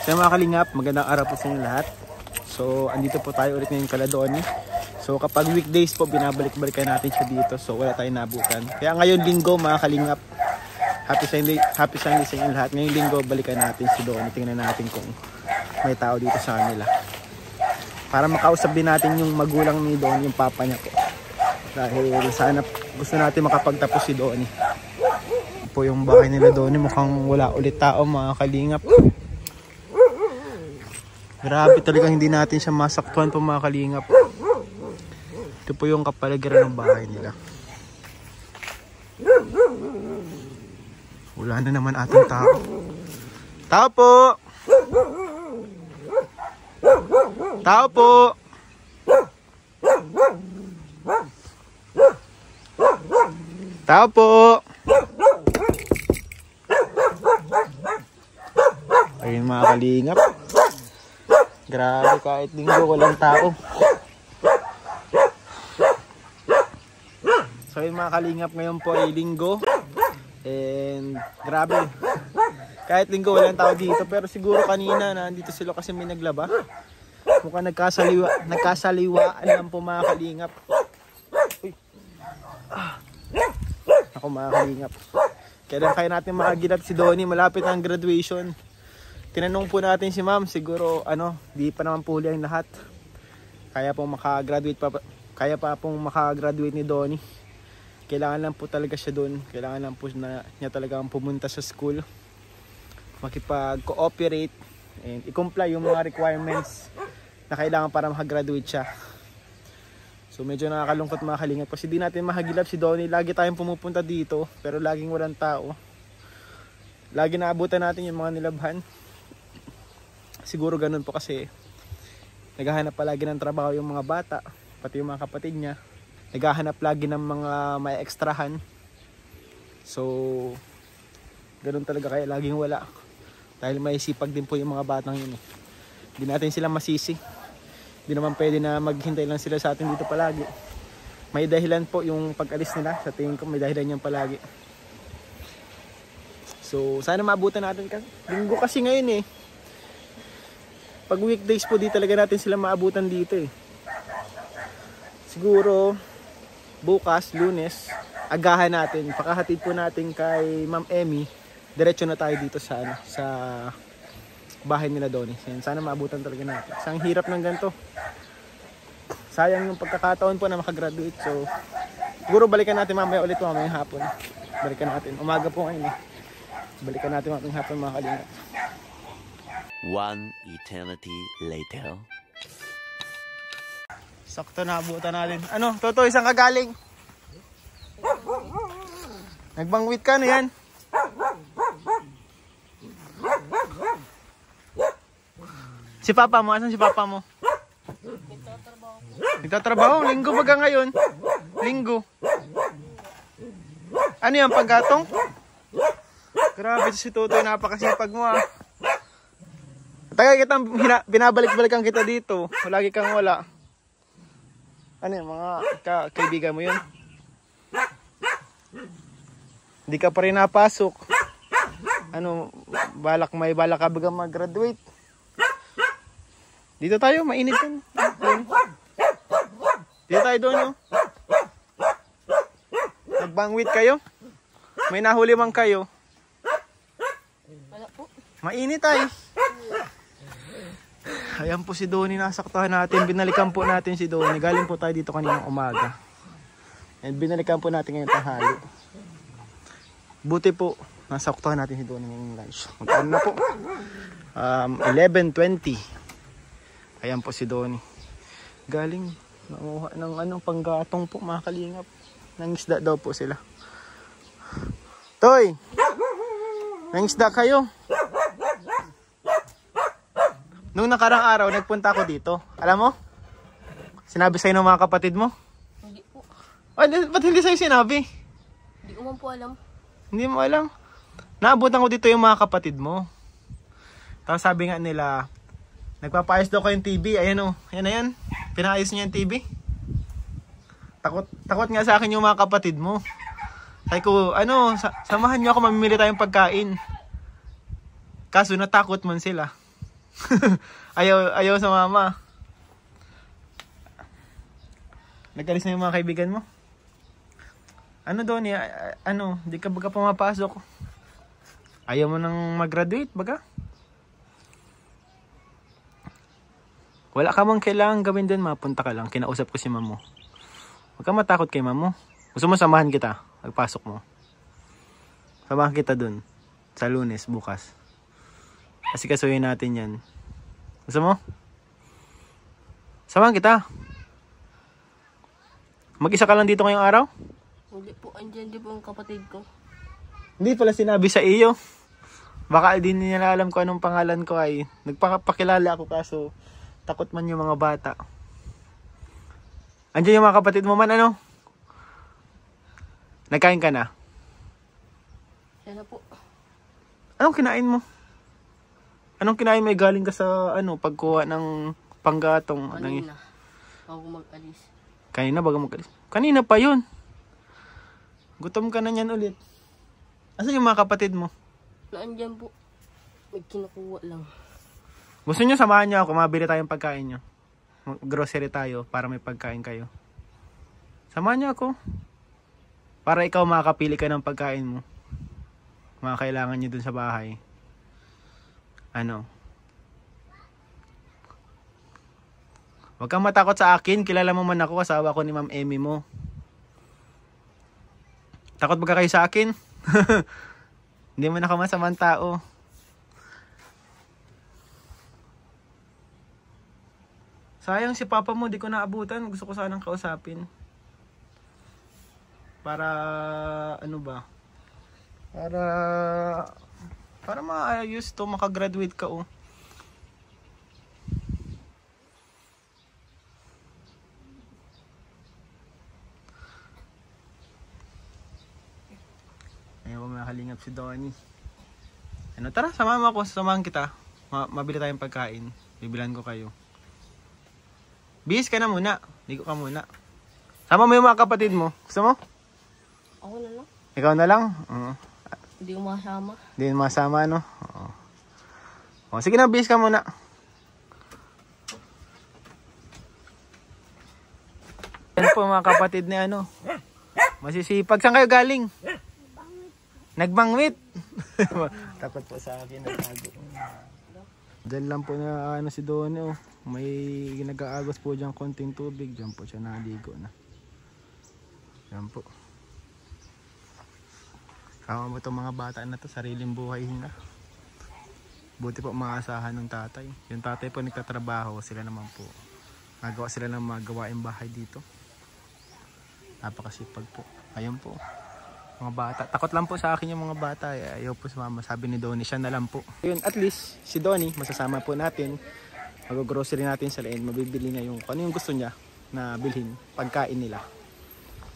So mga kalingap, magandang araw po sa inyo lahat. So andito po tayo ulit ngayon kala Donnie. So kapag weekdays po, binabalik-balikan natin siya dito. So wala tayong nabutan. Kaya ngayon linggo mga kalingap, happy Sunday sa inyo lahat. Ngayong linggo, balikan natin si Donnie. Tingnan natin kung may tao dito sa kanila. Para makausap din natin yung magulang ni Donnie, yung papa niya po. Dahil sana gusto natin makapagtapos si Donnie. Po yung bahay nila Donnie, mukhang wala ulit tao mga kalingap. Grabe talaga, hindi natin siya masaktuhan po mga kalingap. Ito po yung kapaligiran ng bahay nila. Wala na naman ating tao. Tao po! Tao po! Tao po! Ayun mga kalingap. Grabe, kahit linggo walang tao. So yun mga kalingap, ngayon po ay linggo. And grabe, kahit linggo walang tao dito. Pero siguro kanina nandito sila kasi may naglaba. Mukhang nagkasaliwaan lang po mga kalingap. Uy. Ako mga kalingap, kailan kaya natin makagilap si Donnie? Malapit ang graduation. Tinanong po natin si ma'am, siguro di pa naman po huli ang lahat. Kaya pong makagraduate ni Donnie. Kailangan lang po talaga siya doon. Kailangan lang po niya talagang pumunta sa school, makipag-cooperate and i-comply yung mga requirements na kailangan para makagraduate siya. So medyo nakakalungkot mga kalingap kasi di natin mahagilap si Donnie. Lagi tayong pumupunta dito pero laging walang tao. Lagi naabutan natin yung mga nilabhan. Siguro ganun po kasi naghahanap palagi ng trabaho yung mga bata, pati yung mga kapatid niya. Naghahanap lagi ng mga may ekstrahan. So ganun talaga, kaya laging wala. Dahil may sipag din po yung mga batang yun. Hindi natin sila masisi. Hindi naman pwede na maghintay lang sila sa atin dito palagi. May dahilan po yung pag-alis nila. Sa tingin ko may dahilan yan palagi. So sana maabutan natin kasi linggo kasi ngayon eh. Pag weekdays po, di talaga natin sila maabutan dito eh. Siguro bukas, Lunes, agahan natin. Pakahatid po natin kay Ma'am Emmy. Diretso na tayo dito sa bahay nila Donnie. Sana maabutan talaga natin. Ang hirap ng ganito. Sayang yung pagkakataon po na makagraduate. So siguro balikan natin mamaya ulit, mamayang hapon. Balikan natin. Umaga po ngayon eh. Balikan natin mamayang hapon mga kalingap. One eternity later. Sakto na abutan natin. Toto, isang kagaling. Nagbangwit ka na yan. Si papa mo, asan si papa mo? Nagtatrabaho. Linggo baga ngayon. Linggo. Ano yan, paggatong? Grabe si Toto, napakasipag mo ah. Tagal kitang binabalik-balikan kita dito. Lagi kang wala. Ano yung mga kaibigan mo yun? Hindi ka pa rin napasok. May balak ka bagang mag-graduate. Dito tayo, mainit yan. Dito tayo doon yun. Nagbangwit kayo? May nahuli man kayo? Mainit tayo. Ayan po si Donnie, nasaktahan natin. Binalikan po natin si Donnie. Galing po tayo dito kaninang umaga. And binalikan po natin ngayong tanghali. Buti po, nasaktahan natin si Donnie ngayong lunch. Magkano na po? 11:20. Ayan po si Donnie. Galing, nanguha ng panggatong po mga kalingap. Nangisda daw po sila. Toy! Nangisda kayo? Nung nakarang araw, nagpunta ako dito. Alam mo? Sinabi sa'yo ng mga kapatid mo? Hindi po. Ba't hindi sa'yo sinabi? Hindi ko man po alam. Hindi mo alam? Naabutan ko dito yung mga kapatid mo. Tapos sabi nga nila, nagpapaayos daw ko yung TV. Ayan o. Ayan na yan. Pinaayos niya yung TV. Takot nga sa akin yung mga kapatid mo. Sabi ko, samahan niyo ako, mamimili tayong pagkain. Kaso natakot man sila. Ayaw sa mama. Nag-alis na yung mga kaibigan mo? Ano doon di ka baga pumapasok? Ayaw mo nang mag-graduate baga? Wala ka mang kailangan gawin doon, mapunta ka lang. Kinausap ko si mamo. Huwag ka matakot kay mamo. Gusto mo samahan kita? Pagpasok mo. Samahan kita doon. Sa Lunes, bukas. Kasi kasuyin natin yan. Gusto mo? Samahan kita. Mag-isa ka lang dito ngayong araw? Hindi po, andyan din po ang kapatid ko. Hindi pala sinabi sa iyo. Baka hindi nila alam ko anong pangalan ko ay. Nagpakilala ako kaso takot man yung mga bata. Andiyan yung mga kapatid mo man ano? Nagkain ka na? Yan na po. Anong kinain mo? Anong kinain mo? Galing ka sa pagkuha ng panggatong. Kanina. Bago mag-alis. Kanina bago mag-alis? Kanina pa yun. Gutom ka na niyan ulit. Asan yung mga kapatid mo? Naandyan po. May kinukuha lang. Gusto nyo samahan nyo ako, mabili tayong pagkain nyo. Grocery tayo para may pagkain kayo. Samahan nyo ako. Para ikaw makakapili ka ng pagkain mo. Mga kailangan nyo dun sa bahay. Huwag kang matakot sa akin. Kilala mo man ako, asawa ko ni Ma'am Emmy mo. Takot ba kayo sa akin? Hindi mo na ka masamang tao. Sayang si papa mo, di ko naabutan. Gusto ko sanang kausapin. Para, Para maayos to, makagraduate ka oh. Ayun, makalingap si Donnie. Tara, samahan kita. Mabili tayong pagkain. Bibilan ko kayo. Bihis ka na muna. Ligo ka muna. Sama mo yung mga kapatid mo. Gusto mo? Ako na lang. Ikaw na lang? Hindi ko masama. Hindi mo masama, no? Oo. Sige na, bihis ka muna. Yan po mga kapatid ni masisipag. Saan kayo galing? Nagbangwit. Takot po sa akin. Diyan lang po na si Donnie oh. May nag-aagos po dyan konting tubig. Diyan po siya naligo na. Diyan po. Kama mo itong mga bata na to, sariling buhay na. Buti po maasahan ng tatay. Yung tatay po nagtatrabaho, sila naman po. Nagawa sila ng mga gawaing bahay dito. Napakasipag po. Ayun po. Mga bata. Takot lang po sa akin yung mga bata. Ayaw po sa mama. Sabi ni Donnie, siya na lang po. Yun, at least si Donnie, masasama po natin. Mag-grocery natin sa lain. Mabibili niya yung ano yung gusto niya na bilhin. Pagkain nila.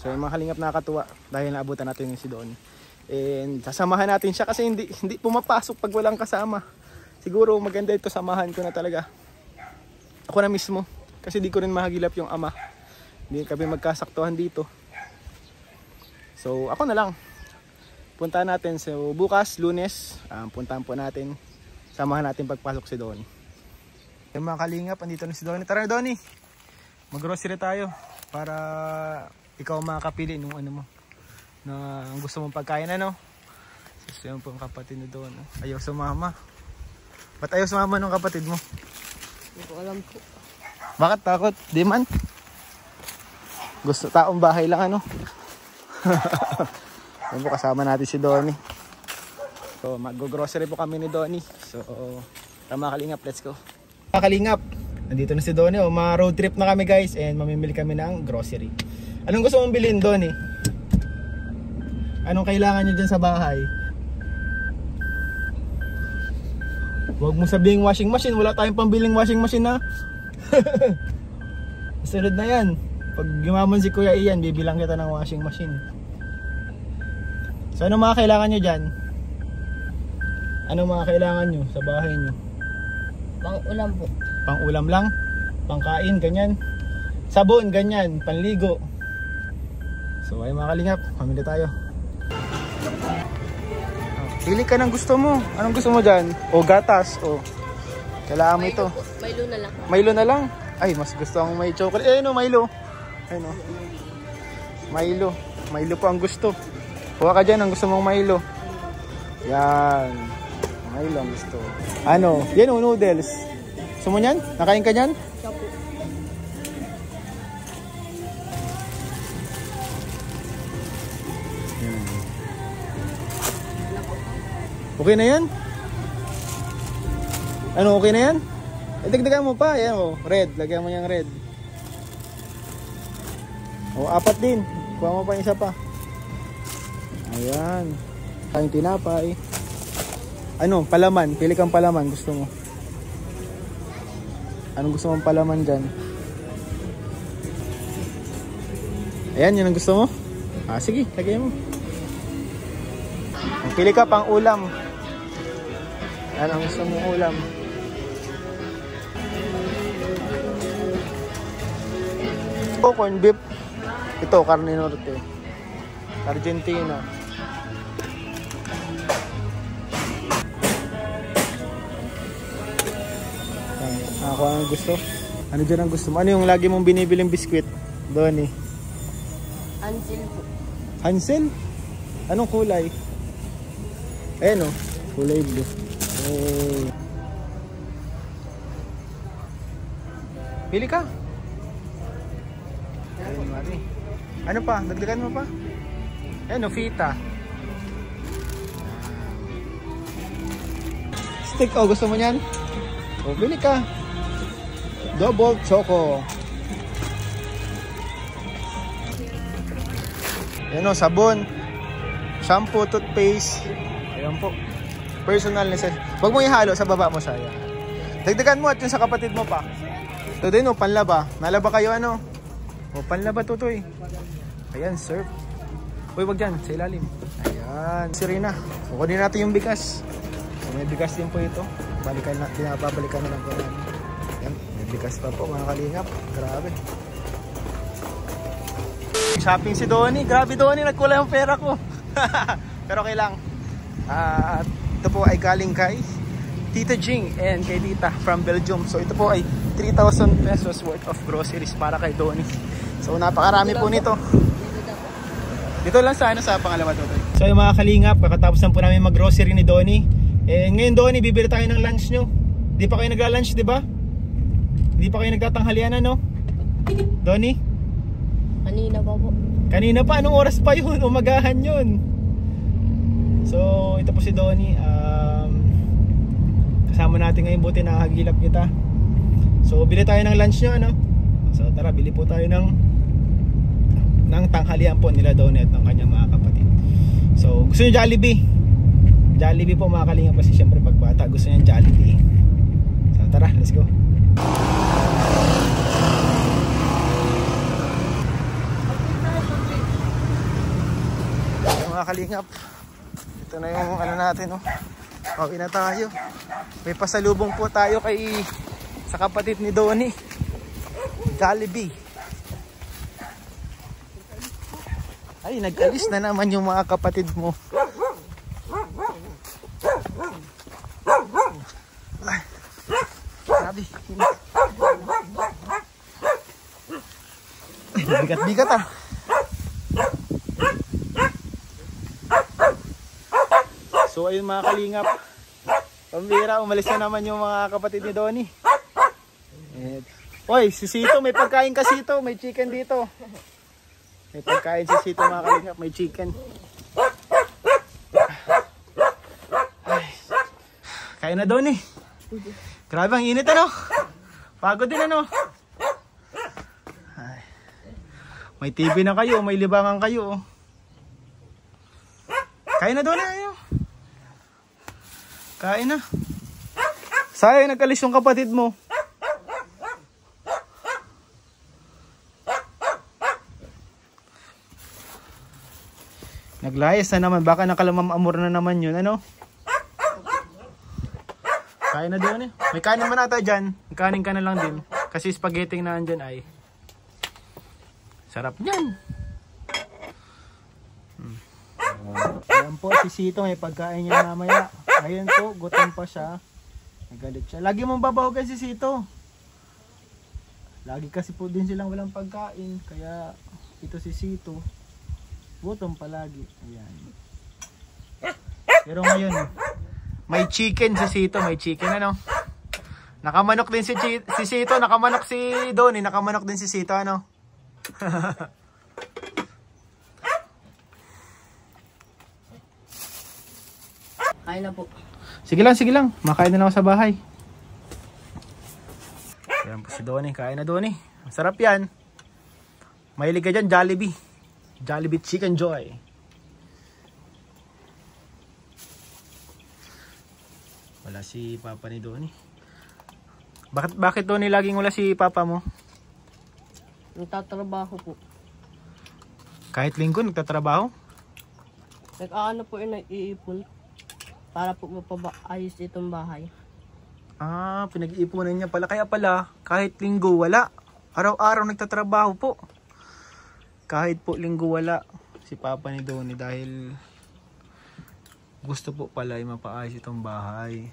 So yung mga kalingap nakakatuwa dahil naabutan natin yung si Donnie. And sasamahan natin siya kasi hindi pumapasok pag walang kasama. Siguro maganda ito, samahan ko na talaga. Ako na mismo. Kasi di ko rin mahagilap yung ama. Hindi kami magkasaktuhan dito. So ako na lang. Puntahan natin. So bukas, Lunes, puntahan po natin. Samahan natin pagpasok si Donnie. Yung mga kalingap, andito na si Donnie. Tara Donnie, mag-grocery tayo. Para ikaw makakapili nung mo. Na gusto mong pagkain So yun po ang kapatid ni Donnie. Ayaw sumama. Ba't ayaw sumama ng kapatid mo? Hindi ko alam po. Bakit takot? Di man? Gusto taong bahay lang Yan po, kasama natin si Donnie. So mag-grocery po kami ni Donnie. So tama kalingap, let's go. Mga kalingap, nandito na si Donnie. Ma-road trip na kami guys. And mamimili kami ng grocery. Anong gusto mong bilhin, Donnie? Anong kailangan nyo dyan sa bahay? Huwag mo sabihing washing machine. Wala tayong pambiling washing machine na. Sunod na yan. Pag yumaman si Kuya Ian, bibilang kita ng washing machine. So ano mga kailangan nyo dyan? Ano mga kailangan nyo sa bahay nyo? Pang-ulam po. Pang-ulam lang? Pangkain, ganyan? Sabon, ganyan? Panligo? So ay mga kalingap, pamili tayo. Pili ka ng gusto mo. Anong gusto mo dyan? O gatas? O Kailangan mo ito. Milo na lang. Milo na lang. Ay, mas gusto ang may chocolate. Eh, no, Milo. Ay, no. Milo. Milo po ang gusto. Kuha ka dyan ang gusto mong Milo. Yan. Milo ang gusto. Ano? Yan o, noodles. Gusto mo yan? Nakain ka yan? Siya po. Okay na yan? Ano, okay na yan? Dagdagan mo pa. Yan o, red. Lagyan mo yung red. O, 4 din. Kuha mo pa isa pa. Ayan. Kain tinapay. Ano, palaman. Pili kang palaman. Gusto mo. Anong gusto mong palaman dyan? Ayan, yun ang gusto mo? Ah, sige. Lagyan mo. Pili ka pang ulam. Yan ang gusto mong ulam. Ito, corn beef. Ito, carne norte. Argentina. Ako ang gusto. Ano dyan ang gusto mo? Ano yung lagi mong binibiling biskwit? Doon eh. Hansel po. Hansel? Anong kulay? Ayan o. Kulay blue. Oh. Pili ka. Ayan, Mari. Ano pa? Dagdagan mo pa? Ayan o, fita. Stick o, gusto mo nyan? O, pili ka. Double choco. Ayan o, sabon. Shampoo, toothpaste. Ayan po. Personal necessity. Huwag mo ihalo sa baba mo, sayang. Dagdagan mo at yun sa kapatid mo pa. Ito din o, panlaba. Nalaba kayo ano? O, panlaba tutoy. Ayan, surf. Uy, wag dyan, sa ilalim. Ayan, Serena. Kukunin natin yung bigas. So, may bigas din po ito. Balikan na, pinapabalikan na lang po natin. Ayan, may bigas pa po mga kalingap. Grabe. Shopping si Donnie. Grabe Donnie, nagkulay ang pera ko. Pero okay lang. Ito po ay galing kay Tita Jing and kay Tita from Belgium. So ito po ay 3,000 pesos worth of groceries para kay Donnie. So napakarami po nito. Dito lang sa ano, sa pangalawa to. So yung mga kalingap, kakatapos na po namin mag-grocery ni Donnie. Ngayon Donnie, bibili tayo ng lunch nyo. Di pa kayo nagla-lunch, di ba? Hindi pa kayo nagtatanghalian, ano? Donnie? Kanina pa po. Kanina pa, anong oras pa yun? Umagahan yun. So ito po si Donnie. Kasama natin ngayon, buti nakakagilap kita. So bili tayo ng lunch nyo, ano? So tara, bili po tayo ng tanghalian po nila Donnie at ng kanyang mga kapatid. So gusto nyo Jollibee? Jollibee po mga kalingap, kasi syempre pag bata gusto nyo Jollibee. So tara, let's go. Mga kalingap, ito na yung ano natin, oh. Pauwi na tayo. May pasalubong po tayo sa kapatid ni Donnie. Jollibee. Ay, nag-alis na naman yung mga kapatid mo. Ay, grabe. Bigat-bigat ah. So ayun mga kalingap, pambira, umalis na naman yung mga kapatid ni Donnie. Oy, si Sito, may pagkain ka Sito, may chicken dito. May pagkain si Sito mga kalingap, may chicken. Ay. Kain na Donnie. Grabe ang init ano. Pagod din ano. Ay. May TV na kayo, may libangan kayo. Kain na Donnie ayo. Kain na. Sayang, nag-alis yung kapatid mo. Naglayas na naman. Baka nakalamam-amor na naman yun. Ano? Kain na doon eh. May kanin man ata dyan. Kanin ka na lang din. Kasi spaghetti na andyan ay sarap yan. Ayan po si Sito. May pagkain niya mamaya. Ayan po. Gutom pa siya. Nagalit siya. Lagi mong babahugan si Sito. Lagi kasi po din silang walang pagkain. Kaya ito si Sito, gutom palagi. Ayan. Pero ngayon, may chicken si Sito. May chicken ano. Nakamanok din si Sito. Nakamanok si Donnie. Nakamanok din si Sito ano. Kain na po. Sige lang. Makain na lang ako sa bahay. Ayan po si Donnie. Kain na Donnie. Ang sarap yan. Mahilig ka dyan, Jollibee. Jollibee Chicken Joy. Wala si Papa ni Donnie. Bakit Donnie laging wala si Papa mo? Nagtatrabaho po. Kahit linggo nagtatrabaho? Nag-aano po yung nag-iipon. Para po mapaayos itong bahay. Ah, pinag-iipunan niya pala. Kaya pala, kahit linggo wala. Araw-araw nagtatrabaho po. Kahit po linggo wala si Papa ni Donnie dahil gusto po pala ay mapaayos itong bahay.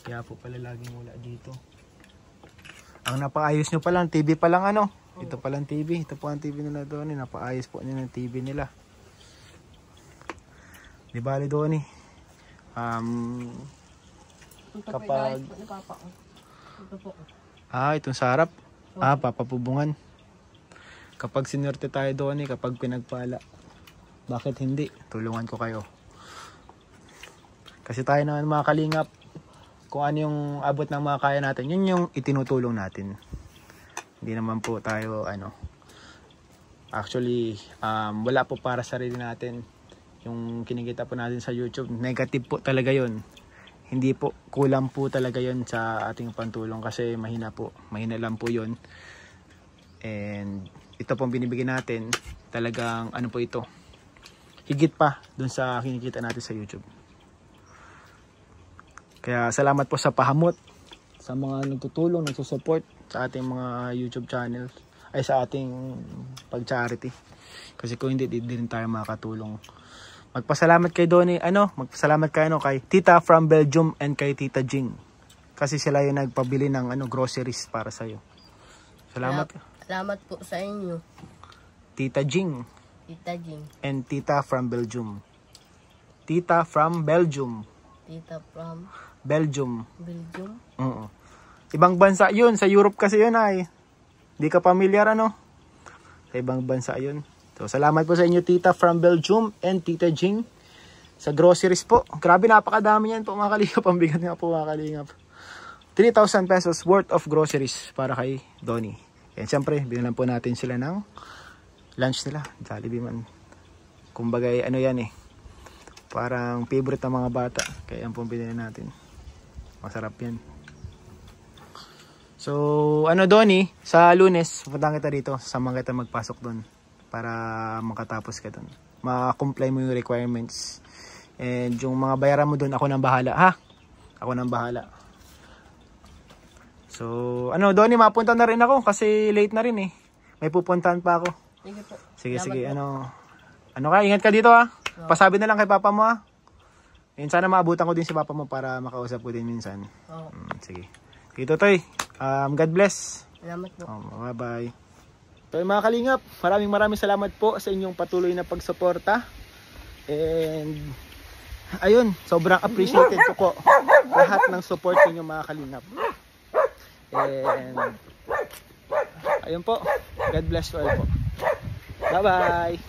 Kaya po pala laging wala dito. Ang napaayos nyo pala, TV pa lang ano. Ito palang TV. Ito po ang TV nila Donnie. Napaayos po niya ng TV nila. Di bali Donnie. Kapag itong sarap. Papapubungan. Kapag sinerte tayo Donnie, kapag pinagpala, bakit hindi? Tulungan ko kayo. Kasi tayo naman mga kalingap, kung ano yung abot ng mga kaya natin, yun yung itinutulong natin. Hindi naman po tayo actually wala po para sa sarili natin. Yung kinikita po natin sa YouTube, negative po talaga yun. Hindi po, kulang po talaga yun sa ating pantulong kasi mahina lang po yun. And ito pong binibigyan natin, talagang ano po ito, higit pa dun sa kinikita natin sa YouTube. Kaya salamat po sa pahamot, sa mga nagtutulong, nagsusupport sa ating mga YouTube channel, ay sa ating pag-charity. Kasi kung hindi, di rin tayo makakatulong. Magpasalamat kay Donnie, magpasalamat kay Tita from Belgium and kay Tita Jing. Kasi sila yung nagpabili ng groceries para sa iyo. Salamat. Salamat po sa inyo. Tita Jing. Tita Jing. And Tita from Belgium. Tita from Belgium. Tita from Belgium. Belgium? Oo. Ibang bansa yun. Sa Europe kasi yun ay. Hindi ka pamilyar ano? Sa ibang bansa yun. So, salamat po sa inyo Tita from Belgium and Tita Jing sa groceries po. Grabe, napakadami yan po mga kalingap. Ang bigat nga po mga kalingap. 3,000 pesos worth of groceries para kay Donnie. And syempre, binalan po natin sila ng lunch nila. Jollibee man. Kumbaga yan parang favorite ng mga bata. Kaya yan po binili natin. Masarap yan. So, Donnie, sa Lunes, pupuntahan kita dito. Samahan kita magpasok doon para makatapos ka doon. Ma-comply mo yung requirements. And yung mga bayaran mo doon, ako nang bahala. Ha? Ako nang bahala. So, Donnie, mapunta na rin ako kasi late na rin eh. May pupuntahan pa ako. Sige po. Sige, ingat ka dito ha. Pasabi na lang kay Papa mo ha. And sana maabutan ko din si Papa mo para makausap ko din minsan. Sige. Dito Toy. God bless. Salamat po. Bye-bye. So mga kalingap, maraming salamat po sa inyong patuloy na pagsuporta. And ayun, sobrang appreciated ko po lahat ng support niyo mga kalingap. And ayun po, God bless you all po. Bye-bye.